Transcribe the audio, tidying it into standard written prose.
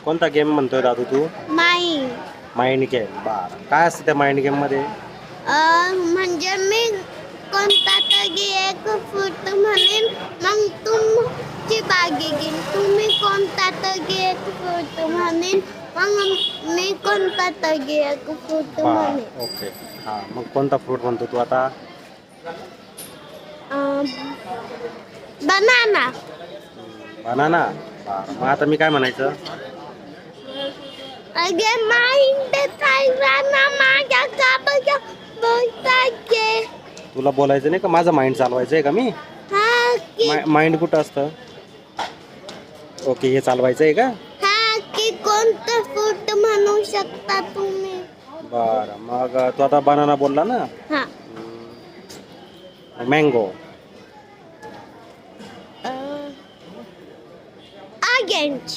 कोणता गेम म्हणतोय दादू तू? My mind game. बर, काय असतं त्या माइंड गेम मध्ये? म्हणजे मी कोणता तरी एक फ्रूट म्हणेन, मग तुमची बागी घेईन. तुम्ही कोणता तरी एक फ्रूट म्हणेन, मग मी कोणता तरी एक फ्रूट बर, म्हणेन. ओके. हा, मग कोणता फ्रूट म्हणतो तू आता? बनाना. बनाना. बर, मग आता मी काय म्हणायचं? अगे माइंड चालवाना माझ्या काबच्या बोलताचे. तुला बोलायचं नाही का? माझं माइंड चालवायचं आहे का मी? हा की माइंड कुठं असतं? ओके, हे चालवायचं आहे का? हा की कोणतं फ्रूट म्हणू शकता तुम्ही? बर, मग तू आता बनाना बोलला ना? हा. मँगो. ऑरेंज.